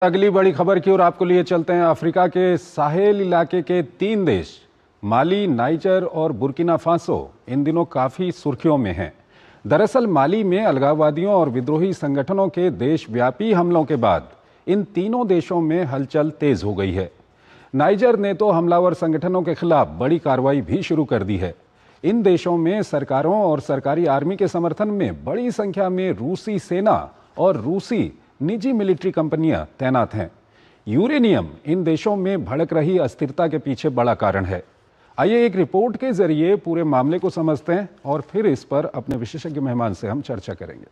अगली बड़ी खबर की ओर आपको लिए चलते हैं। अफ्रीका के साहेल इलाके के 3 देश माली, नाइजर और बुर्किना फासो इन दिनों काफ़ी सुर्खियों में हैं। दरअसल माली में अलगाववादियों और विद्रोही संगठनों के देशव्यापी हमलों के बाद इन तीनों देशों में हलचल तेज हो गई है। नाइजर ने तो हमलावर संगठनों के खिलाफ बड़ी कार्रवाई भी शुरू कर दी है। इन देशों में सरकारों और सरकारी आर्मी के समर्थन में बड़ी संख्या में रूसी सेना और रूसी निजी मिलिट्री कंपनियां तैनात हैं। यूरेनियम इन देशों में भड़क रही अस्थिरता के पीछे बड़ा कारण है। आइए एक रिपोर्ट के जरिए पूरे मामले को समझते हैं और फिर इस पर अपने विशेषज्ञ मेहमान से हम चर्चा करेंगे।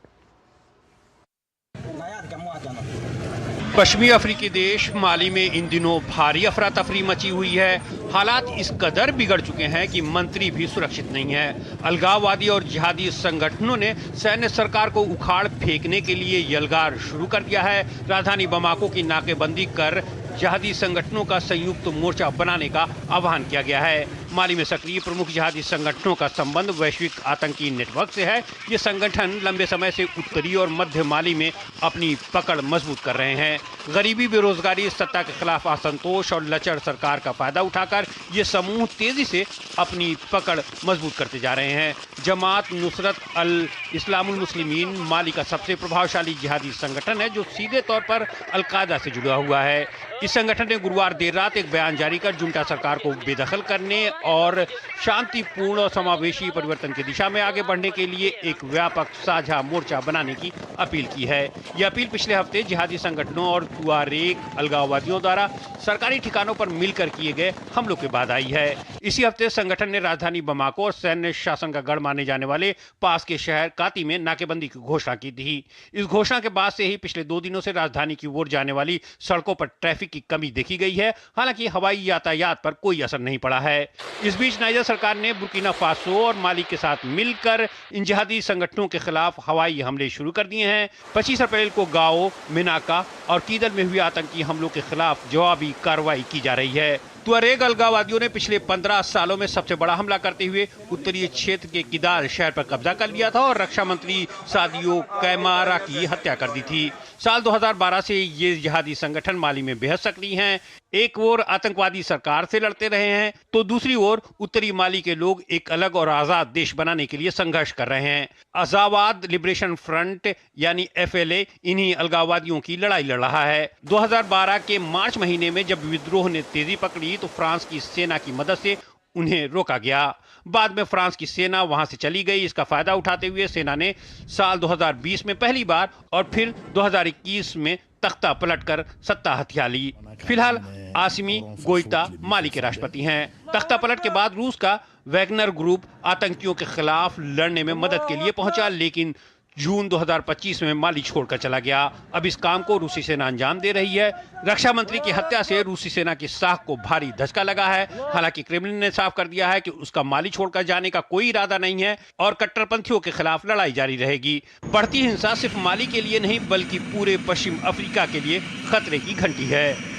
पश्चिमी अफ्रीकी देश माली में इन दिनों भारी अफरा तफरी मची हुई है। हालात इस कदर बिगड़ चुके हैं कि मंत्री भी सुरक्षित नहीं है। अलगाववादी और जिहादी संगठनों ने सैन्य सरकार को उखाड़ फेंकने के लिए यलगार शुरू कर दिया है। राजधानी बमाको की नाकेबंदी कर जिहादी संगठनों का संयुक्त मोर्चा बनाने का आह्वान किया गया है। माली में सक्रिय प्रमुख जिहादी संगठनों का संबंध वैश्विक आतंकी नेटवर्क से है। ये संगठन लंबे समय से उत्तरी और मध्य माली में अपनी पकड़ मजबूत कर रहे हैं। गरीबी, बेरोजगारी, सत्ता के खिलाफ असंतोष और लचर सरकार का फायदा उठाकर ये समूह तेजी से अपनी पकड़ मजबूत करते जा रहे हैं। जमात नुसरत अल इस्लामुल मुस्लिमीन माली का सबसे प्रभावशाली जिहादी संगठन है, जो सीधे तौर पर अलकायदा से जुड़ा हुआ है। इस संगठन ने गुरुवार देर रात एक बयान जारी कर जुंटा सरकार को बेदखल करने और शांतिपूर्ण और समावेशी परिवर्तन की दिशा में आगे बढ़ने के लिए एक व्यापक साझा मोर्चा बनाने की अपील की है। यह अपील पिछले हफ्ते जिहादी संगठनों और तुआरेग अलगाववादियों द्वारा सरकारी ठिकानों पर मिलकर किए गए हमलों के बाद आई है। इसी हफ्ते संगठन ने राजधानी बमाको और सैन्य शासन का गढ़ माने जाने वाले पास के शहर काती में नाकेबंदी की घोषणा की थी। इस घोषणा के बाद से ही पिछले 2 दिनों से राजधानी की ओर जाने वाली सड़कों पर ट्रैफिक की कमी देखी गई है। हालांकि हवाई यातायात पर कोई असर नहीं पड़ा है। इस बीच नाइजर सरकार ने बुर्किना फासो और माली के साथ मिलकर इन जिहादी संगठनों के खिलाफ हवाई हमले शुरू कर दिए हैं। 25 अप्रैल को गाओ, मिनाका और कीदल में हुए आतंकी हमलों के खिलाफ जवाबी कार्रवाई की जा रही है। तुआरेग अलगाववादियों ने पिछले 15 सालों में सबसे बड़ा हमला करते हुए उत्तरीय क्षेत्र के किदाल शहर पर कब्जा कर लिया था और रक्षा मंत्री सादियो कैमारा की हत्या कर दी थी। साल 2012 से ये जिहादी संगठन माली में बेहद सक्रिय हैं। एक ओर आतंकवादी सरकार से लड़ते रहे हैं, तो दूसरी ओर उत्तरी माली के लोग एक अलग और आजाद देश बनाने के लिए संघर्ष कर रहे हैं। आजाद लिबरेशन फ्रंट यानी FLA इन्हीं अलगाववादियों की लड़ाई लड़ रहा है। 2012 के मार्च महीने में जब विद्रोह ने तेजी पकड़ी तो फ्रांस की सेना की मदद से उन्हें रोका गया। बाद में फ्रांस की सेना वहां से चली गई। इसका फायदा उठाते हुए सेना ने साल 2020 में पहली बार और फिर 2021 में तख्ता पलटकर सत्ता हथिया ली। फिलहाल आसिमी गोइता माली के राष्ट्रपति हैं। तख्ता पलट के बाद रूस का वैगनर ग्रुप आतंकियों के खिलाफ लड़ने में मदद के लिए पहुंचा, लेकिन जून 2025 में माली छोड़कर चला गया। अब इस काम को रूसी सेना अंजाम दे रही है। रक्षा मंत्री की हत्या से रूसी सेना की साख को भारी धचका लगा है। हालांकि क्रेमलिन ने साफ कर दिया है कि उसका माली छोड़कर जाने का कोई इरादा नहीं है और कट्टरपंथियों के खिलाफ लड़ाई जारी रहेगी। बढ़ती हिंसा सिर्फ माली के लिए नहीं बल्कि पूरे पश्चिम अफ्रीका के लिए खतरे की घंटी है।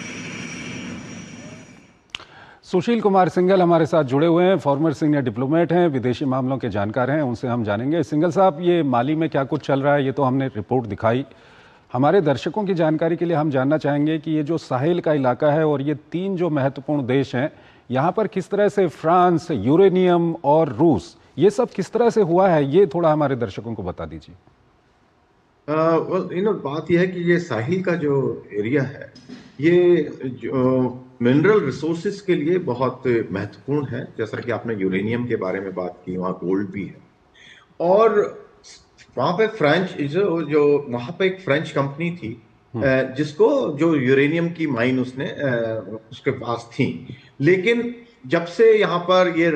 सुशील कुमार सिंघल हमारे साथ जुड़े हुए हैं। फॉर्मर सीनियर डिप्लोमेट हैं, विदेशी मामलों के जानकार हैं। उनसे हम जानेंगे। सिंघल साहब, ये माली में क्या कुछ चल रहा है, ये तो हमने रिपोर्ट दिखाई। हमारे दर्शकों की जानकारी के लिए हम जानना चाहेंगे कि ये जो साहेल का इलाका है और ये 3 जो महत्वपूर्ण देश हैं, यहाँ पर किस तरह से फ्रांस, यूरेनियम और रूस, ये सब किस तरह से हुआ है, ये थोड़ा हमारे दर्शकों को बता दीजिए। बात यह है कि ये साहिल का जो एरिया है, ये जो मिनरल रिसोर्सेज के लिए बहुत महत्वपूर्ण है। जैसा कि आपने यूरेनियम के बारे में बात की, वहाँ गोल्ड भी है और वहाँ पे जो वहाँ पे एक फ्रेंच कंपनी थी जिसको जो यूरेनियम की माइन उसके पास थी। लेकिन जब से यहाँ पर ये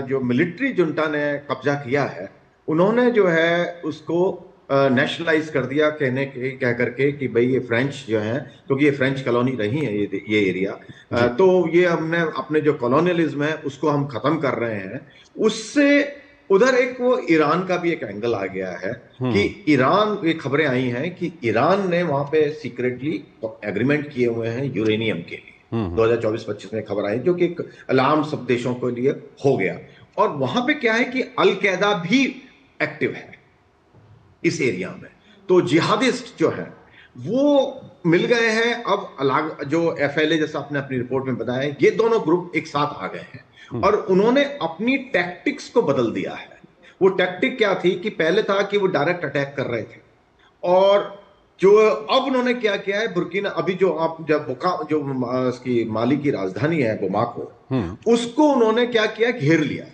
जो मिलिट्री जुंटा ने कब्जा किया है, उन्होंने जो है उसको नेशनलाइज कर दिया, कह करके कि भाई ये फ्रेंच जो है, क्योंकि ये फ्रेंच कॉलोनी रही है ये एरिया, तो ये हमने अपने जो कॉलोनियलिज्म है उसको हम खत्म कर रहे हैं। उससे उधर एक वो ईरान का भी एक एंगल आ गया है कि ईरान, ये खबरें आई हैं कि ईरान ने वहां पे सीक्रेटली एग्रीमेंट किए हुए हैं यूरेनियम के लिए। 2024-25 में खबर आई, जो कि एक अलार्म सब देशों के लिए हो गया। और वहां पे क्या है कि अल कैदा भी एक्टिव है इस एरिया में। तो जिहादिस्ट जो है वो मिल गए हैं। अब अलग जो FLA जैसा आपने अपनी रिपोर्ट में बताया, ये दोनों ग्रुप एक साथ आ गए हैं और उन्होंने अपनी टैक्टिक्स को बदल दिया है। वो टैक्टिक क्या थी कि पहले था कि वो डायरेक्ट अटैक कर रहे थे, और जो अब उन्होंने क्या किया है, बुर्किना, अभी जो आप जब जो उसकी माली की राजधानी है बोमाको, उसको उन्होंने क्या किया, घेर लिया,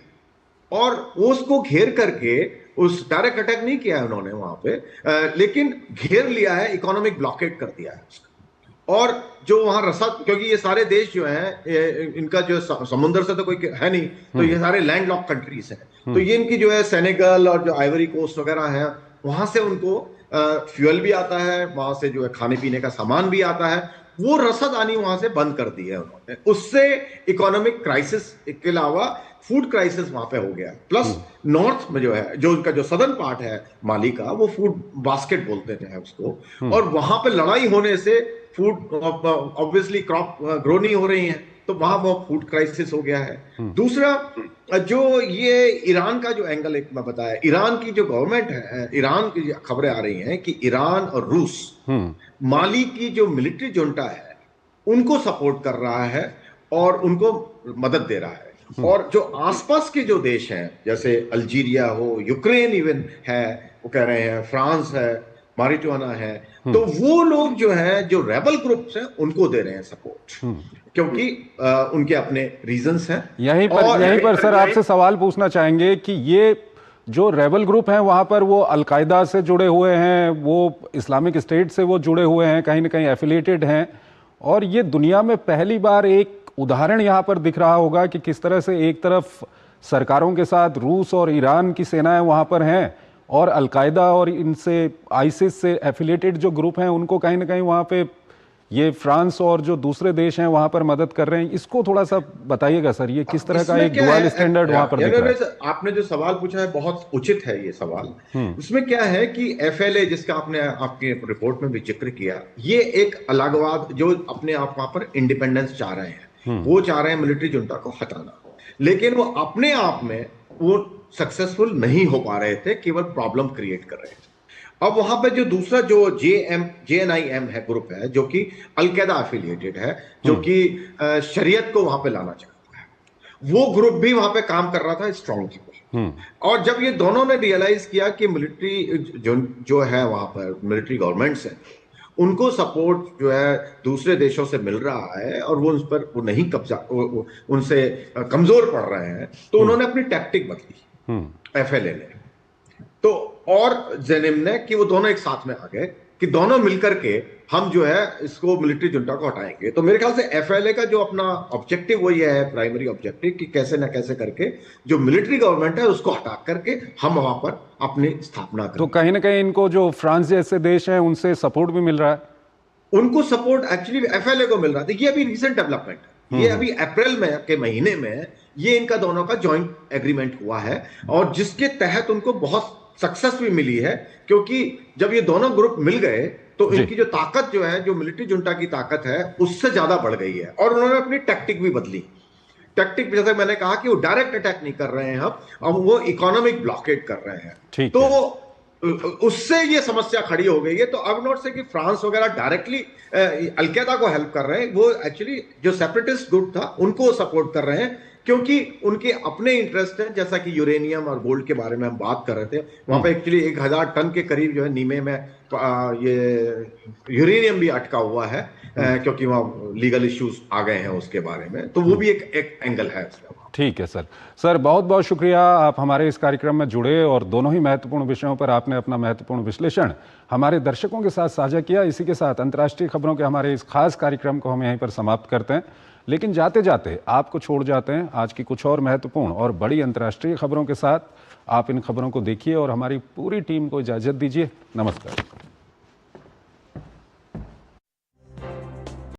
और उसको घेर करके उस डायरेक्ट अटैक नहीं किया है उन्होंने वहां पे, लेकिन घेर लिया है, इकोनॉमिक ब्लॉकेट कर दिया है उसका। और जो वहां रसद, क्योंकि ये सारे देश जो हैं, इनका जो समुद्र से तो कोई है नहीं, तो ये सारे लैंड लॉक कंट्रीज हैं, तो ये इनकी जो है सेनेगल और जो आइवरी कोस्ट वगैरह है, वहां से उनको फ्यूल भी आता है, वहां से जो है खाने पीने का सामान भी आता है, वो रसद आनी वहां से बंद कर दी है उन्होंने। उससे इकोनॉमिक क्राइसिस के अलावा फूड क्राइसिस वहां पे हो गया। प्लस नॉर्थ में जो है, जो उनका जो सदर्न पार्ट है माली का, वो फूड बास्केट बोलते थे उसको, और वहां पे लड़ाई होने से फूड ऑब्वियसली क्रॉप ग्रो नहीं हो रही है, तो वहां वो फूड क्राइसिस हो गया है। दूसरा, जो ये ईरान का जो एंगल एक मैं बताया, ईरान की जो गवर्नमेंट है, ईरान की खबरें आ रही हैं कि ईरान और रूस माली की जो मिलिट्री जुंटा है उनको सपोर्ट कर रहा है और उनको मदद दे रहा है। और जो आसपास के जो देश हैं, जैसे अल्जीरिया हो, यूक्रेन इवन है, वो कह रहे हैं, फ्रांस है, मारिटाना है, तो वो लोग जो हैं, जो रेबल ग्रुप्स हैं, उनको दे रहे हैं सपोर्ट, क्योंकि उनके अपने रीजंस हैं। यहीं पर सर आपसे सवाल पूछना चाहेंगे कि ये जो रेबल ग्रुप हैं वहां पर वो अलकायदा से जुड़े हुए हैं, वो इस्लामिक स्टेट से वो जुड़े हुए हैं, कहीं ना कहीं एफिलिएटेड हैं, और ये दुनिया में पहली बार एक उदाहरण यहाँ पर दिख रहा होगा कि किस तरह से एक तरफ सरकारों के साथ रूस और ईरान की सेनाएं वहाँ पर हैं, और अलकायदा और इनसे आईसिस से एफिलिएटेड जो ग्रुप हैं उनको कहीं ना कहीं वहाँ पे ये फ्रांस और जो दूसरे देश हैं वहाँ पर मदद कर रहे हैं। इसको थोड़ा सा बताइएगा सर, ये किस तरह का एक डुअल स्टैंडर्ड वहाँ पर दिख रहा है? आपने जो सवाल पूछा है बहुत उचित है ये सवाल। इसमें क्या है कि FLA, जिसका आपने आपकी रिपोर्ट में भी जिक्र किया, ये एक अलगाववाद, जो अपने आप वहां पर इंडिपेंडेंस चाह रहे हैं, वो चाह रहे हैं मिलिट्री जुंटा को हटाना, लेकिन वो अपने आप में वो सक्सेसफुल नहीं हो पा रहे थे, केवल प्रॉब्लम क्रिएट कर रहे थे। अब वहां पे जो दूसरा जो JNIM है, ग्रुप है, जो कि अलकायदा एफिलिएटेड है, जो कि शरीयत को वहां पे लाना चाहता है, वो ग्रुप भी वहां पे काम कर रहा था स्ट्रांगली। और जब ये दोनों ने रियलाइज किया कि मिलिट्री जो है वहां पर मिलिट्री गवर्नमेंट्स है, उनको सपोर्ट जो है दूसरे देशों से मिल रहा है और वो उस पर वो नहीं कब्जा, उनसे कमजोर पड़ रहे हैं, तो उन्होंने अपनी टैक्टिक बदली FLA ने, तो और जेनिम ने, कि वो दोनों एक साथ में आ गए कि दोनों मिलकर के हम जो है इसको मिलिट्री जुंटा को हटाएंगे। तो मेरे ख्याल से FLA का जो अपना ऑब्जेक्टिव वही है, प्राइमरी ऑब्जेक्टिव, कि कैसे ना कैसे करके जो मिलिट्री गवर्नमेंट है उसको हटा करके हम वहां पर अपनी स्थापना करें। तो कहीं ना कहीं इनको जो फ्रांस जैसे देश हैं उनसे सपोर्ट भी मिल रहा है, उनको सपोर्ट एक्चुअली FLA को मिल रहा था। ये अभी रिसेंट डेवलपमेंट है, ये अभी अप्रैल में के महीने में ये इनका दोनों का ज्वाइंट एग्रीमेंट हुआ है, और जिसके तहत उनको बहुत सक्सेस भी मिली है, क्योंकि जब ये दोनों ग्रुप मिल गए तो इनकी जो ताकत जो है, जो मिलिट्री जुंटा की ताकत है, उससे ज्यादा बढ़ गई है, और उन्होंने अपनी टैक्टिक भी बदली। टैक्टिक जैसे मैंने कहा कि वो डायरेक्ट अटैक नहीं कर रहे हैं, अब वो इकोनॉमिक ब्लॉकेट कर रहे हैं, तो उससे ये समस्या खड़ी हो गई है। तो अब नॉट से कि फ्रांस वगैरह डायरेक्टली अलकायदा को हेल्प कर रहे हैं, वो एक्चुअली जो सेपरेटिस्ट ग्रुप था उनको सपोर्ट कर रहे हैं, क्योंकि उनके अपने इंटरेस्ट हैं। जैसा कि यूरेनियम और गोल्ड के बारे में हम बात कर रहे थे, वहां पे एक्चुअली 1000 टन के करीब जो है नीमे में ये यूरेनियम भी अटका हुआ है, क्योंकि वहां लीगल इश्यूज आ गए हैं उसके बारे में, तो वो भी एक एंगल है इसका। ठीक है सर बहुत बहुत शुक्रिया, आप हमारे इस कार्यक्रम में जुड़े और दोनों ही महत्वपूर्ण विषयों पर आपने अपना महत्वपूर्ण विश्लेषण हमारे दर्शकों के साथ साझा किया। इसी के साथ अंतर्राष्ट्रीय खबरों के हमारे इस खास कार्यक्रम को हम यहीं पर समाप्त करते हैं, लेकिन जाते जाते आपको छोड़ जाते हैं आज की कुछ और महत्वपूर्ण और बड़ी अंतर्राष्ट्रीय खबरों के साथ। आप इन खबरों को देखिए और हमारी पूरी टीम को इजाज़त दीजिए। नमस्कार।